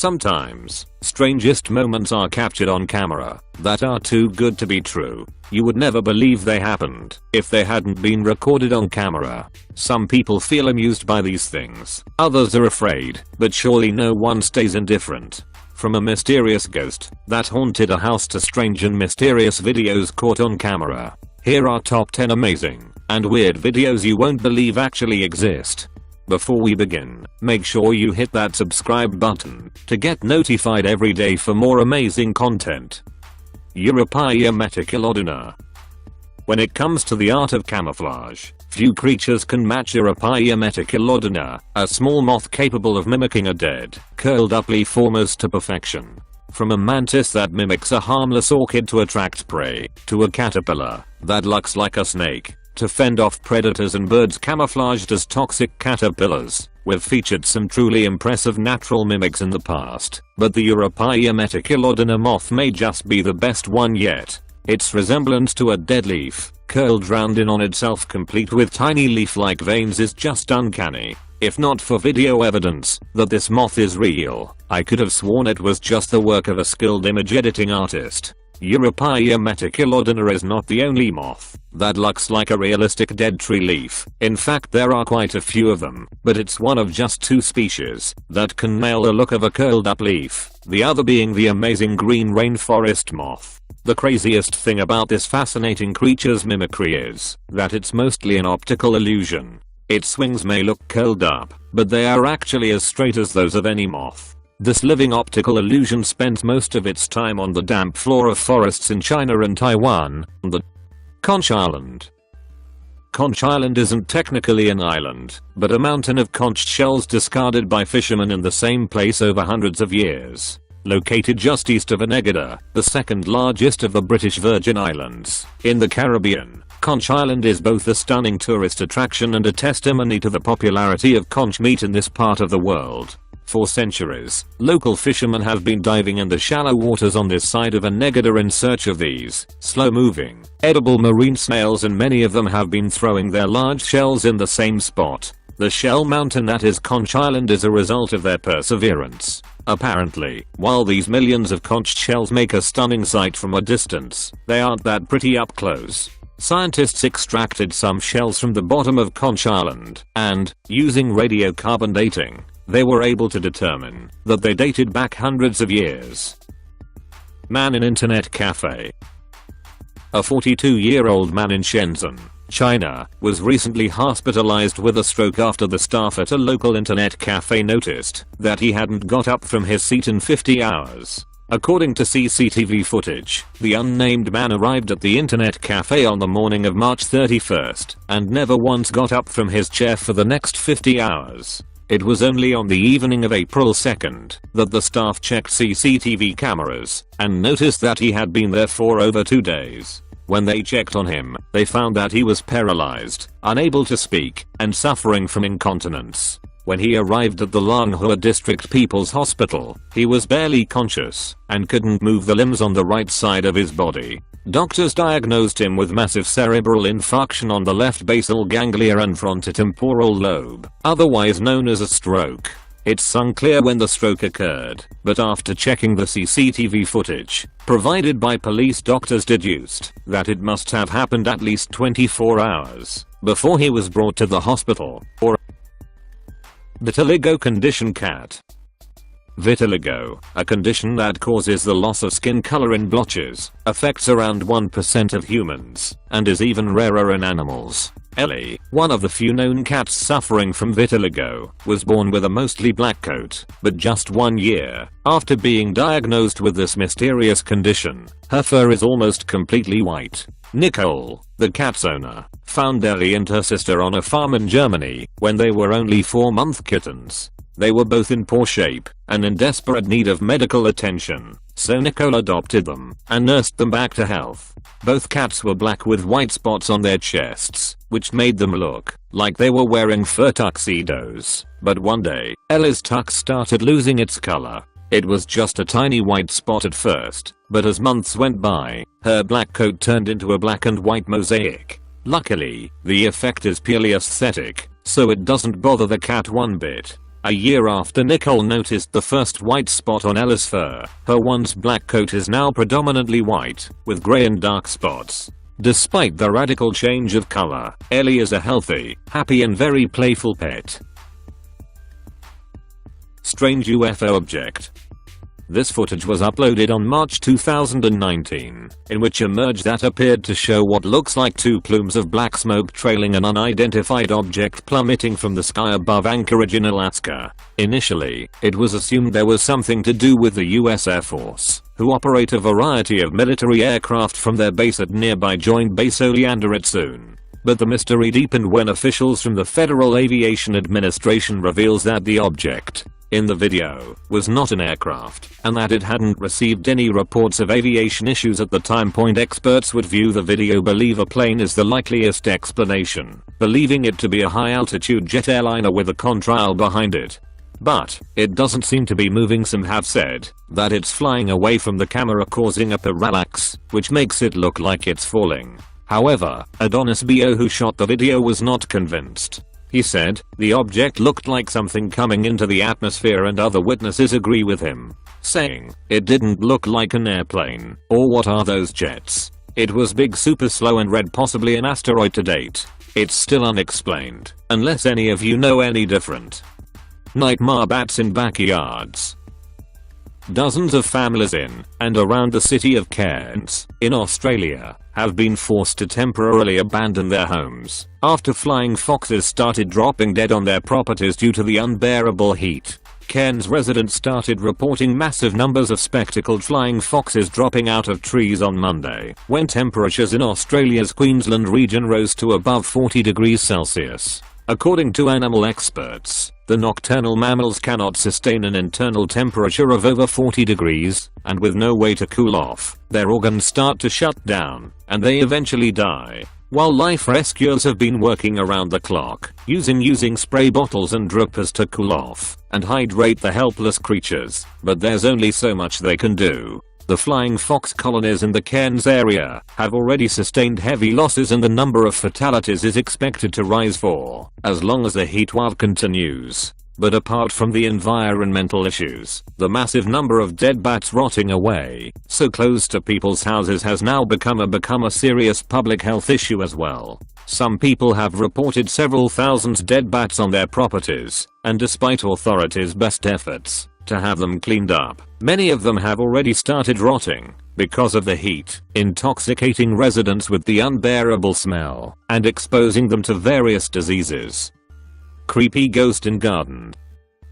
Sometimes, strangest moments are captured on camera that are too good to be true. You would never believe they happened if they hadn't been recorded on camera. Some people feel amused by these things, others are afraid, but surely no one stays indifferent. From a mysterious ghost that haunted a house to strange and mysterious videos caught on camera. Here are top 10 amazing and weird videos you won't believe actually exist. Before we begin, make sure you hit that subscribe button to get notified every day for more amazing content. Europaea meticulodina. When it comes to the art of camouflage, few creatures can match Europaea meticulodina, a small moth capable of mimicking a dead, curled up leaf almost to perfection. From a mantis that mimics a harmless orchid to attract prey, to a caterpillar that looks like a snake, to fend off predators and birds camouflaged as toxic caterpillars. We've featured some truly impressive natural mimics in the past, but the Europaea meticulodina moth may just be the best one yet. Its resemblance to a dead leaf, curled round in on itself complete with tiny leaf-like veins is just uncanny. If not for video evidence that this moth is real, I could have sworn it was just the work of a skilled image editing artist. Europaea meticulodina is not the only moth that looks like a realistic dead tree leaf. In fact, there are quite a few of them, but it's one of just two species that can nail the look of a curled up leaf, the other being the amazing green rainforest moth. The craziest thing about this fascinating creature's mimicry is that it's mostly an optical illusion. Its wings may look curled up, but they are actually as straight as those of any moth. This living optical illusion spends most of its time on the damp floor of forests in China and Taiwan. The Conch Island. Conch Island isn't technically an island, but a mountain of conch shells discarded by fishermen in the same place over hundreds of years. Located just east of Anegada, the second largest of the British Virgin Islands, in the Caribbean, Conch Island is both a stunning tourist attraction and a testimony to the popularity of conch meat in this part of the world. For centuries, local fishermen have been diving in the shallow waters on this side of Anegada in search of these slow-moving, edible marine snails, and many of them have been throwing their large shells in the same spot. The shell mountain that is Conch Island is a result of their perseverance. Apparently, while these millions of conch shells make a stunning sight from a distance, they aren't that pretty up close. Scientists extracted some shells from the bottom of Conch Island, and, using radiocarbon dating, they were able to determine that they dated back hundreds of years. Man in Internet Cafe. A 42-year-old man in Shenzhen, China, was recently hospitalized with a stroke after the staff at a local internet cafe noticed that he hadn't got up from his seat in 50 hours. According to CCTV footage, the unnamed man arrived at the internet cafe on the morning of March 31st and never once got up from his chair for the next 50 hours. It was only on the evening of April 2nd that the staff checked CCTV cameras and noticed that he had been there for over 2 days. When they checked on him, they found that he was paralyzed, unable to speak, and suffering from incontinence. When he arrived at the Langhua District People's Hospital, he was barely conscious and couldn't move the limbs on the right side of his body. Doctors diagnosed him with massive cerebral infarction on the left basal ganglia and frontotemporal lobe, otherwise known as a stroke. It's unclear when the stroke occurred, but after checking the CCTV footage provided by police, doctors deduced that it must have happened at least 24 hours before he was brought to the hospital. Or vitiligo condition cat. Vitiligo, a condition that causes the loss of skin color in blotches, affects around 1% of humans, and is even rarer in animals. Ellie, one of the few known cats suffering from vitiligo, was born with a mostly black coat, but just 1 year after being diagnosed with this mysterious condition, her fur is almost completely white. Nicole, the cat's owner, found Ellie and her sister on a farm in Germany when they were only 4-month kittens. They were both in poor shape and in desperate need of medical attention, so Nicole adopted them and nursed them back to health. Both cats were black with white spots on their chests, which made them look like they were wearing fur tuxedos. But one day, Ellie's tux started losing its color. It was just a tiny white spot at first, but as months went by, her black coat turned into a black and white mosaic. Luckily, the effect is purely aesthetic, so it doesn't bother the cat one bit. A year after Nicole noticed the first white spot on Ella's fur, her once black coat is now predominantly white, with grey and dark spots. Despite the radical change of color, Ellie is a healthy, happy and very playful pet. Strange UFO object. This footage was uploaded on March 2019, in which emerged that appeared to show what looks like two plumes of black smoke trailing an unidentified object plummeting from the sky above Anchorage in Alaska. Initially, it was assumed there was something to do with the US Air Force, who operate a variety of military aircraft from their base at nearby Joint Base Oleander at Soon. But the mystery deepened when officials from the Federal Aviation Administration reveals that the object in the video was not an aircraft, and that it hadn't received any reports of aviation issues at the time. Experts would view the video believe a plane is the likeliest explanation, believing it to be a high-altitude jet airliner with a contrail behind it. But it doesn't seem to be moving. Some have said that it's flying away from the camera, causing a parallax, which makes it look like it's falling. However, Adonis Bo, who shot the video, was not convinced. He said, the object looked like something coming into the atmosphere, and other witnesses agree with him, saying, it didn't look like an airplane, or what are those jets? It was big, super slow and red, possibly an asteroid. To date, it's still unexplained, unless any of you know any different. Nightmare bats in backyards. Dozens of families in and around the city of Cairns, in Australia, have been forced to temporarily abandon their homes after flying foxes started dropping dead on their properties due to the unbearable heat. Cairns residents started reporting massive numbers of spectacled flying foxes dropping out of trees on Monday, when temperatures in Australia's Queensland region rose to above 40 degrees Celsius. According to animal experts, the nocturnal mammals cannot sustain an internal temperature of over 40 degrees, and with no way to cool off, their organs start to shut down, and they eventually die. Wildlife rescuers have been working around the clock, using spray bottles and drippers to cool off and hydrate the helpless creatures, but there's only so much they can do. The flying fox colonies in the Cairns area have already sustained heavy losses, and the number of fatalities is expected to rise for as long as the heatwave continues. But apart from the environmental issues, the massive number of dead bats rotting away so close to people's houses has now become a serious public health issue as well. Some people have reported several thousand dead bats on their properties, and despite authorities' best efforts to have them cleaned up, many of them have already started rotting because of the heat, intoxicating residents with the unbearable smell and exposing them to various diseases. Creepy ghost in garden.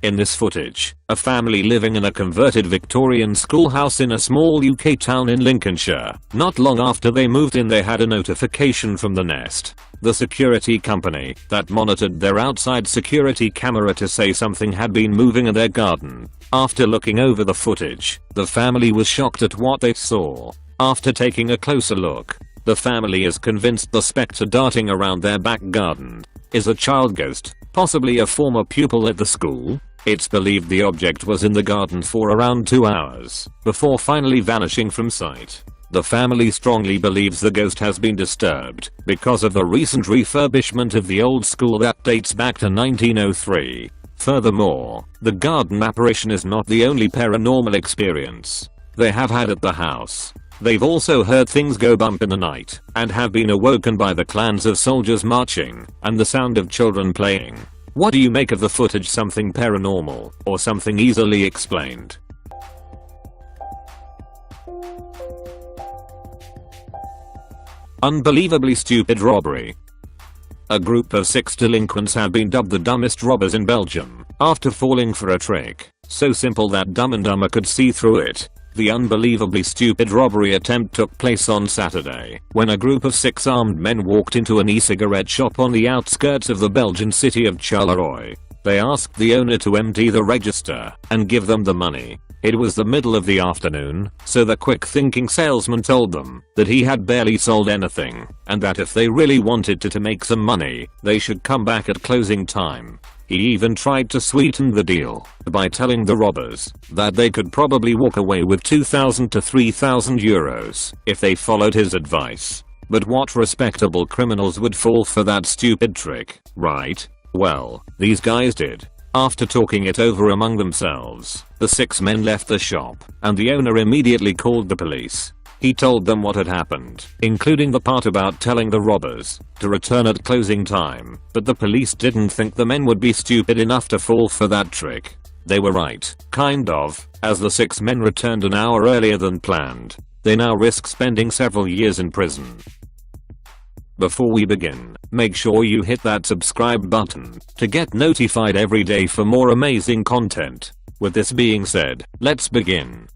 In this footage, a family living in a converted Victorian schoolhouse in a small UK town in Lincolnshire. Not long after they moved in, they had a notification from the Nest, the security company that monitored their outside security camera, to say something had been moving in their garden. After looking over the footage, the family was shocked at what they saw. After taking a closer look, the family is convinced the spectre darting around their back garden is a child ghost, possibly a former pupil at the school. It's believed the object was in the garden for around 2 hours before finally vanishing from sight. The family strongly believes the ghost has been disturbed because of the recent refurbishment of the old school that dates back to 1903. Furthermore, the garden apparition is not the only paranormal experience they have had at the house. They've also heard things go bump in the night and have been awoken by the clans of soldiers marching and the sound of children playing. What do you make of the footage? Something paranormal or something easily explained? Unbelievably stupid robbery. A group of 6 delinquents have been dubbed the dumbest robbers in Belgium after falling for a trick so simple that Dumb and Dumber could see through it. The unbelievably stupid robbery attempt took place on Saturday, when a group of 6 armed men walked into an e-cigarette shop on the outskirts of the Belgian city of Charleroi. They asked the owner to empty the register and give them the money. It was the middle of the afternoon, so the quick-thinking salesman told them that he had barely sold anything, and that if they really wanted to make some money, they should come back at closing time. He even tried to sweeten the deal by telling the robbers that they could probably walk away with 2,000 to 3,000 euros if they followed his advice. But what respectable criminals would fall for that stupid trick, right? Well, these guys did. After talking it over among themselves, the 6 men left the shop, and the owner immediately called the police. He told them what had happened, including the part about telling the robbers to return at closing time, but the police didn't think the men would be stupid enough to fall for that trick. They were right, kind of, as the 6 men returned an hour earlier than planned. They now risk spending several years in prison. Before we begin, make sure you hit that subscribe button to get notified every day for more amazing content. With this being said, let's begin.